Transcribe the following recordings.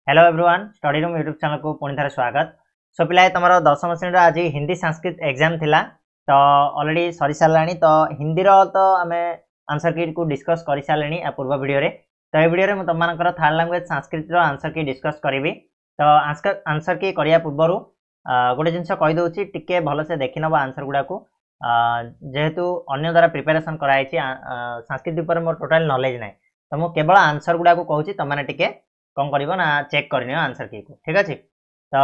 Hello everyone study room YouTube channel को पुणी थे स्वागत। सो पिला तुम दशम श्रेणी आज हिंदी संस्कृत एग्जाम थिला तो ऑलरेडी सरी सारा तो हिंदी तो आम आंसर की को डिस्कस कर सारे पूर्व वीडियो रे। तो ये वीडियो में तुम थर्ड लैंग्वेज संस्कृत आंसर की डिस्कस करी। तो आंसर की करिया पूर्व गोटे जिन कहीदे टिके भलसे देखी नब आंसर गुड़ा को जेहेतु अन्य द्वारा प्रिपेरेसन कराई संस्कृत उपर मोर टोटाल नॉलेज ना तो मुझे केवल आंसर गुड़ा को कहूँ तुम टिके कौन कर ना चेक करनी आंसर की को ठीक अच्छे। तो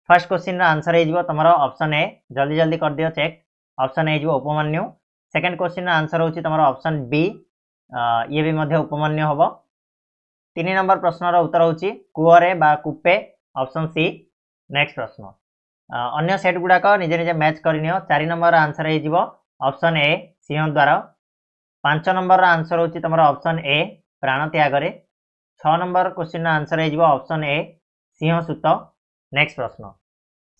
फर्स्ट क्वेश्चन आंसर हो तुम ऑप्शन ए जल्दी जल्दी कर दियो check. Option A Upamanyu. Second question answer हो तुम ऑप्शन बी ये भी मध्य उपमान्यु हम। 3 नंबर प्रश्न उत्तर होची कुआरे बा कूपे ऑप्शन सी। नेक्स्ट प्रश्न अन्य सेट गुड़ाक निजे निजे मैच करनियो। 4 नंबर आंसर हो ऑप्शन ए सिंह द्वार। 5 नंबर आंसर हो तुम ऑप्शन ए प्राण त्यागरे। 6 नंबर क्वेश्चन आंसर हो ऑप्शन ए सिंह सूत। नेक्स्ट प्रश्न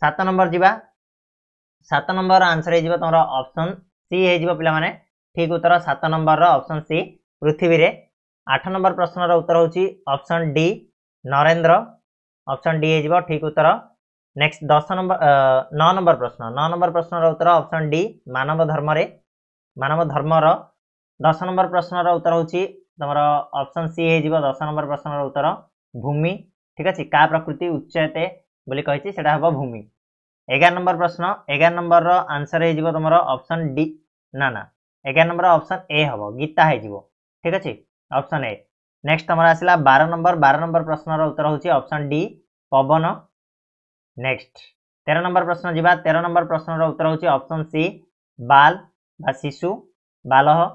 7 नंबर जीवा। 7 नंबर आंसर हो तुम ऑप्शन सी हो पिला माने ठीक उत्तर 7 नंबर ऑप्शन सी पृथ्वी रे। 8 नंबर प्रश्न उत्तर होची option D Narendra. Option D हो ठीक उत्तर। नेक्स्ट 9 नंबर प्रश्न 9 नंबर प्रश्न उत्तर ऑप्शन डी मानव धर्म रे मानव धर्मर। 10 नंबर प्रश्न उत्तर होची तुम ऑप्शन सी हो 10 नंबर प्रश्न उत्तर भूमि ठीक अच्छे। का प्रकृति उच्चते बोली कही सेटा हम भूमि। 11 नंबर प्रश्न 11 नंबर आंसर हो तुम ऑप्शन डी ना 11 नंबर ऑप्शन ए हम गीता हो ठीक अच्छे ऑप्शन ए। नेक्स्ट तुम आसला 12 नंबर प्रश्न उत्तर होची ऑप्शन डी पवन। नेक्स्ट 13 नंबर प्रश्न जीवा। 13 नंबर प्रश्न उत्तर होची ऑप्शन सी बाल बा शिशु बालह।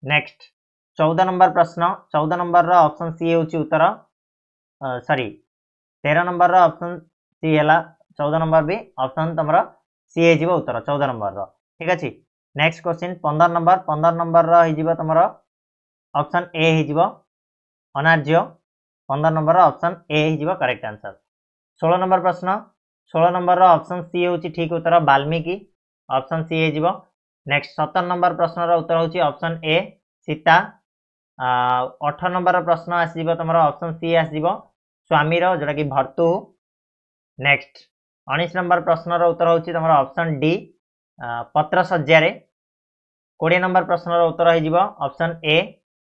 नेक्स्ट 14 नंबर प्रश्न 14 नंबर ऑप्शन सी होची उत्तर सॉरी 13 नंबर ऑप्शन सी है 14 नंबर भी ऑप्शन तुम सी हो उत्तर 14 नंबर ठीक अच्छे। नेक्स्ट क्वेश्चन 15 नंबर हो तुम ऑप्शन ए हो अनार्य। 15 नंबर ऑप्शन ए हो करेक्ट आंसर। 16 नंबर प्रश्न 16 नंबर ऑप्शन सी होची ठीक उत्तर वाल्मीकि ऑप्शन सी हो। नेक्स्ट 17 नंबर प्रश्न उत्तर होची ऑप्शन ए सीता। 18 नंबर प्रश्न आसो तुम ऑप्शन सी आसो स्वामीर जोटा कि भर्तु। नेक्स्ट 19 नंबर प्रश्न उत्तर होची तुम ऑप्शन डी पत्र सज्जा। 20 नंबर प्रश्न उत्तर हो ऑप्शन ए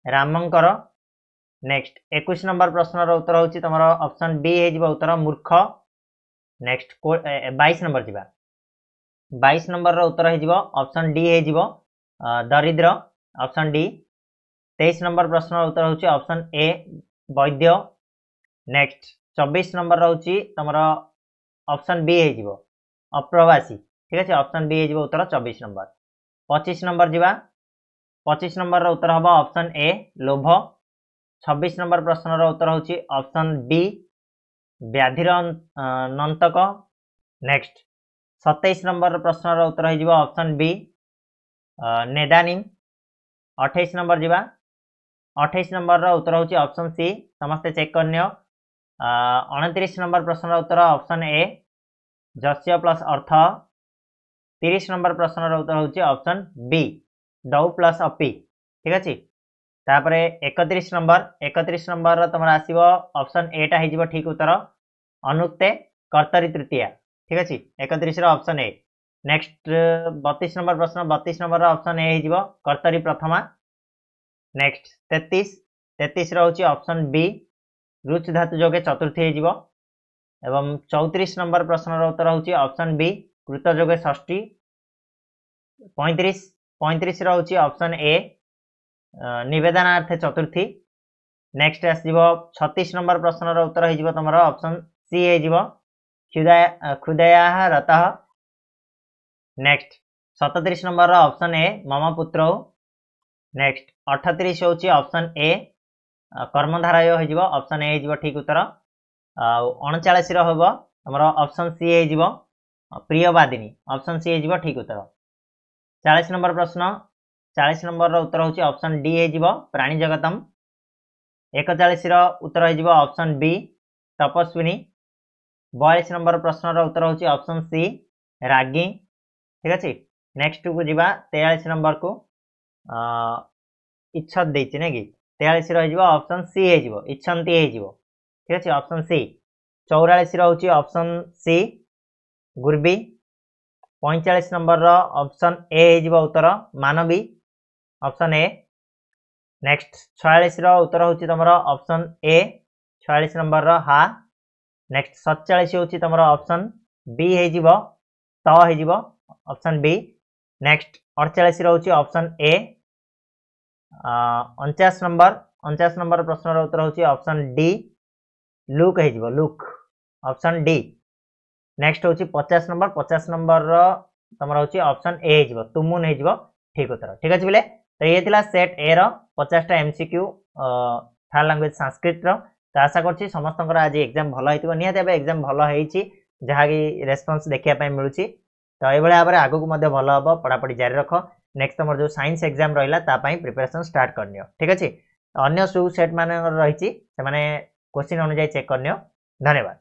रामंकर। नेक्स्ट 21 नंबर प्रश्न उत्तर होची तुम ऑप्शन बी हो उत्तर मूर्ख। नेक्स्ट 22 नंबर जीवा। 22 नंबर उत्तर हो ऑप्शन डी हो दरिद्र ऑप्शन डी। 23 नंबर प्रश्न उत्तर होची option A Vaidya. Next 24 number रोची तुम ऑप्शन बी हो अप्रवासी ठीक है ऑप्शन बी हो उत्तर 24 नंबर। 25 नंबर जीवा। 25 नंबर उत्तर हम ऑप्शन ए लोभ। 26 नंबर प्रश्न उत्तर होची ऑप्शन बी व्याधिर नंतक। नेक्स्ट 27 नंबर प्रश्न उत्तर हो ऑप्शन बी नेदानिम। 28 नंबर जीवा। 28 नंबर उत्तर होची ऑप्शन सी समस्ते चेक करनियो। 29 नंबर प्रश्न उत्तर ऑप्शन ए जस्य प्लस अर्थ। 30 नंबर प्रश्न उत्तर होची ऑप्शन बी डौ प्लस अपी ठीक अच्छे। तापरे 31 नंबर तुम आसो ऑप्शन एटा हो ठीक उत्तर अनुक्ते कर्तरी तृतीया ठीक अच्छे 31 ऑप्शन ए। नेक्स्ट 32 नंबर प्रश्न 32 नंबर ऑप्शन ए हो कर्तरी प्रथमा। नेक्स्ट 33 रोची ऑप्शन बी रुच धातु जोगे चतुर्थी हो। एवं 34 नंबर प्रश्न उत्तर होची ऑप्शन बी कृत जोगे षष्ठी। 35 रोची ऑप्शन ए निवेदनार्थे चतुर्थी। नेक्स्ट आसो 36 नंबर प्रश्न उत्तर हो तुम ऑप्शन सी हो क्षुदया रतः। नेक्स्ट 37 नंबर ऑप्शन ए मम पुत्र। नेक्स्ट 38 होची ऑप्शन ए कर्मधारय हो ऑप्शन ए हो ठीक उत्तर। 39 हम तुम ऑप्शन सी हो प्रियवादिनी ऑप्शन सी हो ठीक उत्तर। 40 नंबर प्रश्न 40 नंबर उत्तर होची ऑप्शन डी हो प्राणी जगतम। 41 उत्तर हो ऑप्शन बी तपस्विनी। 42 नंबर प्रश्न उत्तर होची ऑप्शन सी रागी ठीक अच्छे। नेक्स्ट को जीवा 43 नंबर को इच्छत देछि ना कि 43 ऑप्शन सी हो इच्छन्ति हो ठीक अच्छे ऑप्शन सी 44 रोचे ऑप्शन सी गुरबी 45 नंबर रो ऑप्शन ए हेजिबो उत्तर मानवी ऑप्शन ए नेक्स्ट 46 रो उत्तर होची तमरो ऑप्शन ए 46 नंबर रो हा नेक्स्ट 47 होची तमरो ऑप्शन बी हेजिबो त हेजिबो ऑप्शन बी नेक्स्ट 48 रोची ऑप्शन ए 49 नंबर प्रश्न रो उत्तर होची ऑप्शन डी लुक हेजिबो लुक ऑप्शन डी नेक्स्ट होची 50 नंबर रो तमरो होची ऑप्शन ए हेजिबो तुमुन हेजिबो ठीक उत्तर ठीक अछि बिले तो ये थिला सेट ए रो 50 टा एमसीक्यू थर्ड लैंग्वेज संस्कृत रो तो आशा करछि समस्तकर आज एग्जाम भलो हेतिबो निहाते बे एग्जाम भलो हेछि जहा कि रेस्पॉन्स देखिया पय मिलुछि तो ए बळे आबरे आगु को मध्ये भलो हबो पढापढी जारी रखो नेक्स्ट तमर जो साइंस एग्जाम रहिला ता पय प्रिपरेशन स्टार्ट करनियो ठीक अछि अन्य सु सेट माने रहिछि से माने क्वेश्चन अनुसार चेक करनियो धन्यवाद।